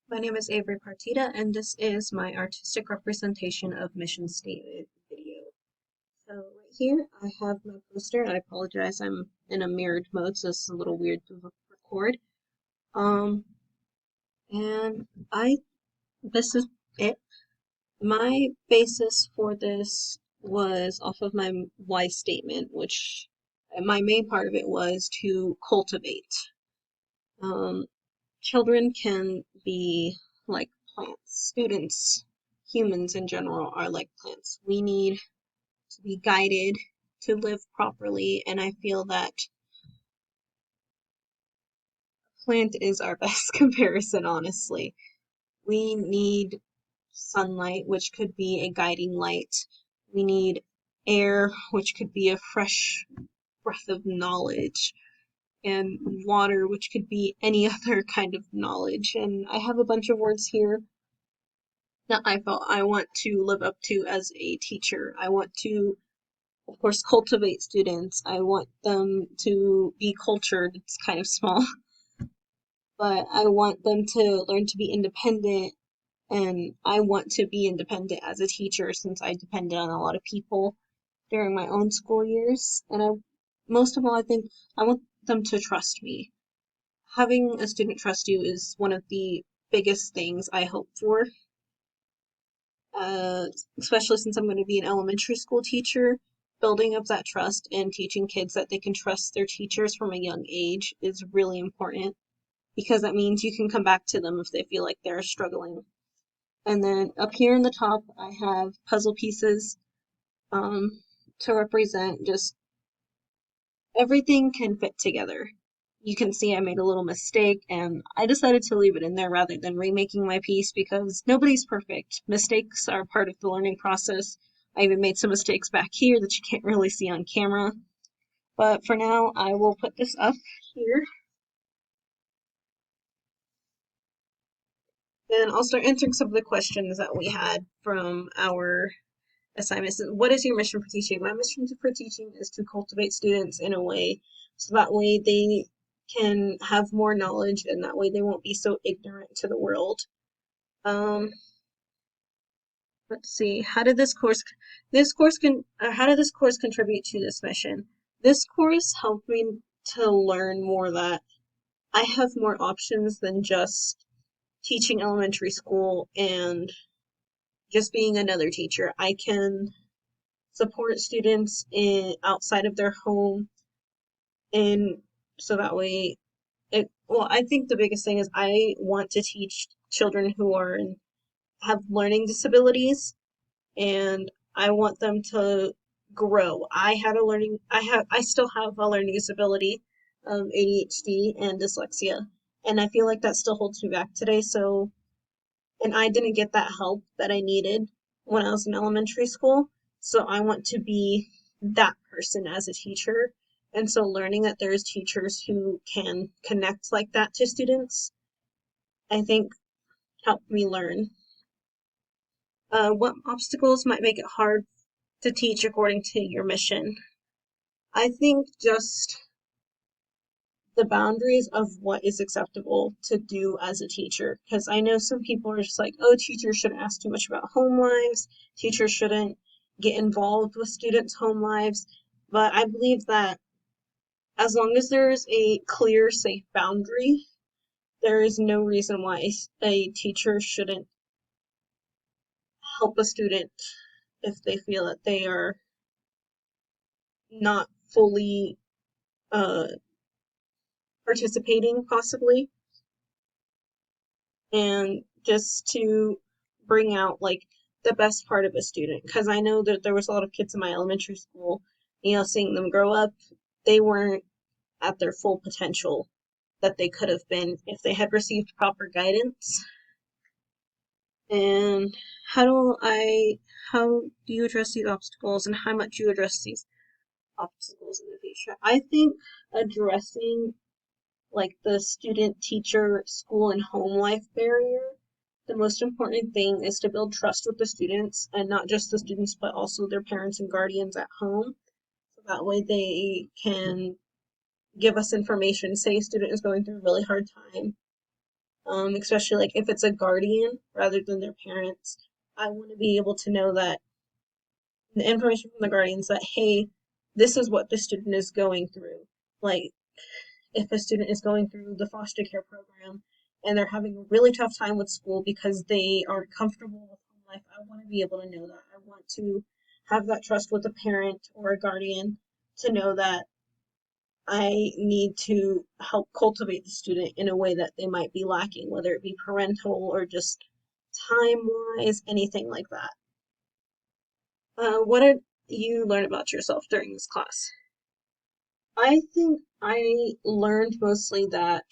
My name is Avery Partita, and this is my artistic representation of mission statement video. So right here, I have my poster. I apologize, I'm in a mirrored mode, so it's a little weird to record. Um, and this is it. My basis for this was off of my why statement, which my main part of it was to cultivate. Um, Children can be like plants. Students, humans in general, are like plants. We need to be guided to live properly, and I feel that plant is our best comparison, honestly. We need sunlight, which could be a guiding light. We need air, which could be a fresh breath of knowledge, and water, which could be any other kind of knowledge. And I have a bunch of words here that I felt I want to live up to as a teacher. I want to, of course, cultivate students. I want them to be cultured. It's kind of small, but I want them to learn to be independent. And I want to be independent as a teacher since I depended on a lot of people during my own school years. And most of all, I think I want them to trust me. Having a student trust you is one of the biggest things I hope for, uh, especially since I'm going to be an elementary school teacher. Building up that trust and teaching kids that they can trust their teachers from a young age is really important because that means you can come back to them if they feel like they're struggling. And then up here in the top, I have puzzle pieces um, to represent just everything can fit together. You can see I made a little mistake and I decided to leave it in there rather than remaking my piece because nobody's perfect. Mistakes are part of the learning process. I even made some mistakes back here that you can't really see on camera. But for now, I will put this up here and I'll start answering some of the questions that we had from our assignments. What is your mission for teaching? My mission for teaching is to cultivate students in a way so that way they can have more knowledge and that way they won't be so ignorant to the world. Um, let's see. How did this course contribute to this mission? This course helped me to learn more that I have more options than just teaching elementary school and just being another teacher. I can support students outside of their home, and so that way I think the biggest thing is I want to teach children who have learning disabilities, and I want them to grow. I still have a learning disability, ADHD and dyslexia, and I feel like that still holds me back today. So, and I didn't get that help that I needed when I was in elementary school. So I want to be that person as a teacher. And so learning that there's teachers who can connect like that to students, I think helped me learn. What obstacles might make it hard to teach according to your mission? I think just the boundaries of what is acceptable to do as a teacher. Because I know some people are just like, oh, teachers shouldn't ask too much about home lives, teachers shouldn't get involved with students' home lives. But I believe that as long as there's a clear, safe boundary, there is no reason why a teacher shouldn't help a student if they feel that they are not fully uh, participating, possibly. And just to bring out like the best part of a student, because I know that there was a lot of kids in my elementary school, seeing them grow up, they weren't at their full potential that they could have been if they had received proper guidance. And how do you address these obstacles and how much you address these obstacles in the future? I think addressing like the student teacher school and home life barrier, the most important thing is to build trust with the students, and not just the students but also their parents and guardians at home, so that way they can give us information. Say a student is going through a really hard time, especially like if it's a guardian rather than their parents. I want to be able to know that the information from the guardians that, hey, this is what the student is going through. Like, if a student is going through the foster care program and they're having a really tough time with school because they aren't comfortable with home life, I want to be able to know that. I want to have that trust with a parent or a guardian to know that I need to help cultivate the student in a way that they might be lacking, whether it be parental or just time wise, anything like that. What did you learn about yourself during this class? I think I learned mostly that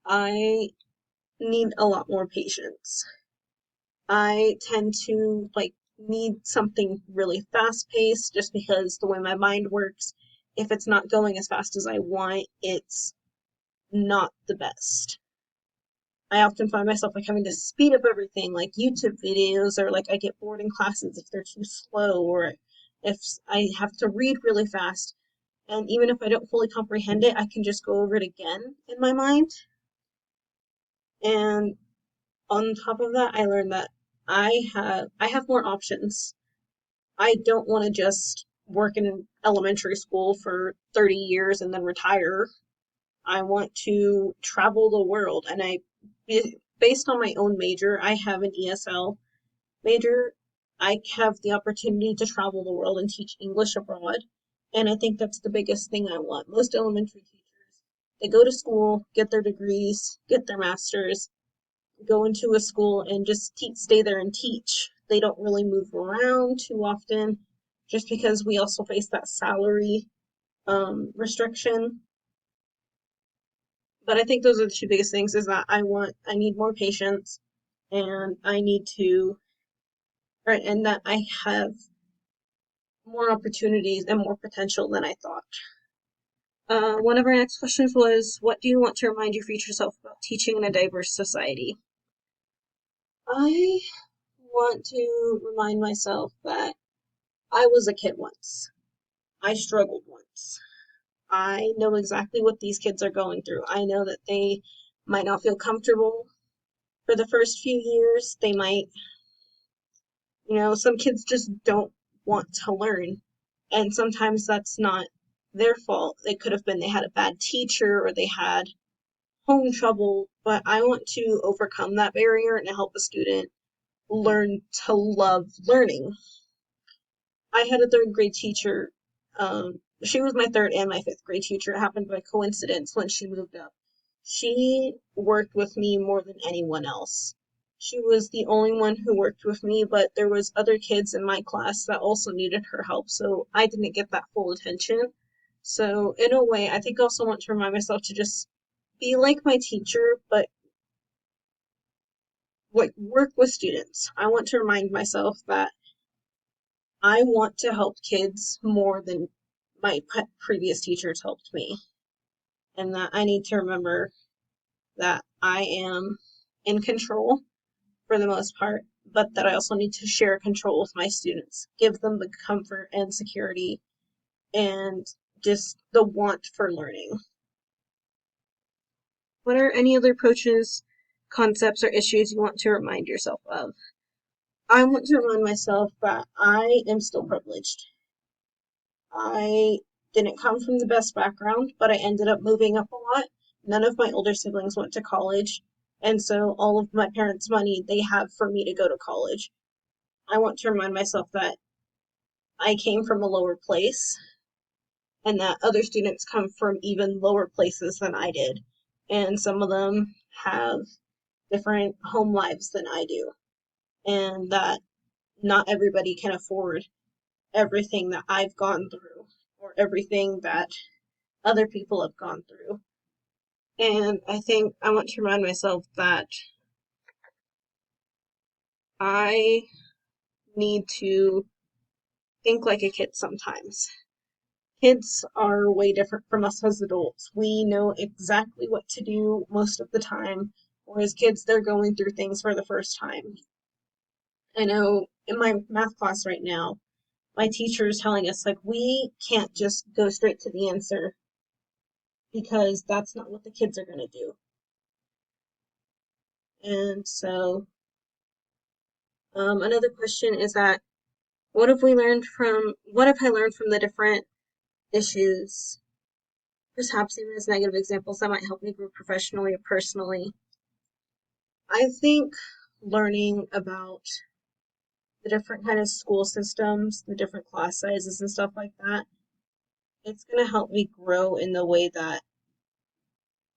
I need a lot more patience. I tend to need something really fast paced just because the way my mind works, if it's not going as fast as I want, it's not the best. I often find myself having to speed up everything, like YouTube videos, or I get bored in classes if they're too slow, or if I have to read really fast. And even if I don't fully comprehend it, I can just go over it again in my mind. And on top of that, I learned that I have more options. I don't want to just work in elementary school for 30 years and then retire. I want to travel the world, and based on my own major, I have an ESL major. I have the opportunity to travel the world and teach English abroad, and I think that's the biggest thing I want. Most elementary teachers, they go to school, get their degrees, get their masters, go into a school and just stay there and teach. They don't really move around too often, just because we also face that salary restriction. But I think those are the two biggest things: is that I need more patience, and I need to, right, and that I have more opportunities and more potential than I thought. One of our next questions was, what do you want to remind your future self about teaching in a diverse society? I want to remind myself that I was a kid once. I struggled once. I know exactly what these kids are going through. I know that they might not feel comfortable for the first few years. They might, some kids just don't want to learn. And sometimes that's not their fault. It could have been they had a bad teacher or they had home trouble. But I want to overcome that barrier and help a student learn to love learning. I had a third grade teacher. She was my third and my fifth grade teacher. It happened by coincidence when she moved up. She worked with me more than anyone else. She was the only one who worked with me, but there was other kids in my class that also needed her help, so I didn't get that full attention. So in a way, I think I also want to remind myself to just be like my teacher, but work with students. I want to remind myself that I want to help kids more than my previous teachers helped me, and that I need to remember that I am in control for the most part, but that I also need to share control with my students, give them the comfort and security and just the want for learning. What are any other approaches, concepts, or issues you want to remind yourself of? I want to remind myself that I am still privileged. I didn't come from the best background, but I ended up moving up a lot. None of my older siblings went to college, and so all of my parents' money they have for me to go to college. I want to remind myself that I came from a lower place and that other students come from even lower places than I did. And some of them have different home lives than I do. And that not everybody can afford everything that I've gone through or everything that other people have gone through. And I think I want to remind myself that I need to think like a kid sometimes. Kids are way different from us as adults. We know exactly what to do most of the time, whereas kids, they're going through things for the first time. I know in my math class right now, my teacher is telling us, we can't just go straight to the answer because that's not what the kids are going to do. And so another question is that what have I learned from the different issues, perhaps even as negative examples that might help me grow professionally or personally? I think learning about the different kind of school systems, the different class sizes and stuff like that, it's going to help me grow in the way that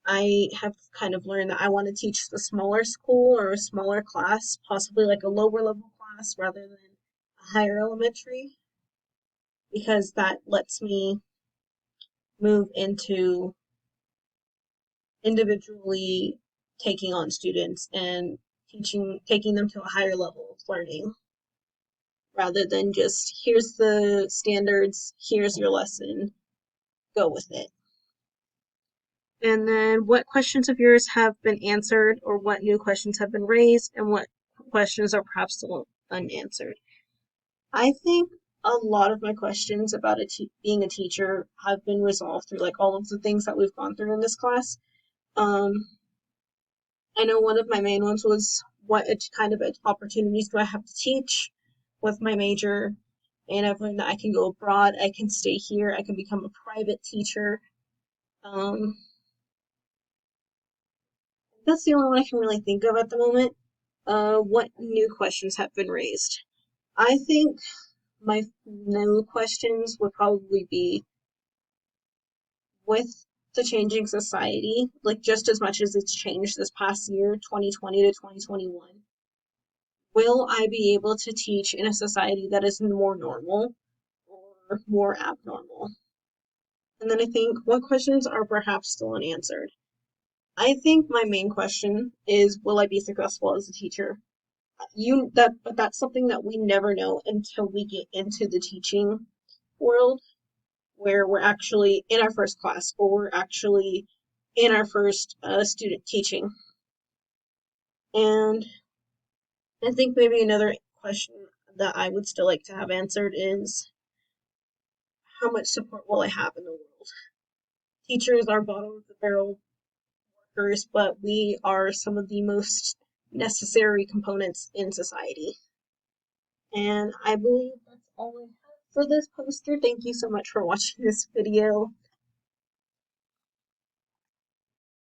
I have kind of learned that I want to teach the smaller school or a smaller class, possibly like a lower level class rather than a higher elementary, because that lets me move into individually taking on students and taking them to a higher level of learning rather than just here's the standards, here's your lesson, go with it. And then what questions of yours have been answered, or what new questions have been raised, and what questions are perhaps still unanswered? I think a lot of my questions about being a teacher have been resolved through like all of the things that we've gone through in this class. Um, I know one of my main ones was what kind of opportunities do I have to teach with my major, and I've learned that I can go abroad, I can stay here, I can become a private teacher. Um, that's the only one I can really think of at the moment. What new questions have been raised? I think my new questions would probably be with the changing society, like just as much as it's changed this past year, 2020 to 2021, will I be able to teach in a society that is more normal or more abnormal? And then I think what questions are perhaps still unanswered? I think my main question is, will I be successful as a teacher? But that's something that we never know until we get into the teaching world, where we're actually in our first class or we're actually in our first student teaching. And I think maybe another question that I would still like to have answered is, how much support will I have in the world? Teachers are bottom of the barrel workers, but we are some of the most necessary components in society. And I believe that's all I have for this poster. Thank you so much for watching this video.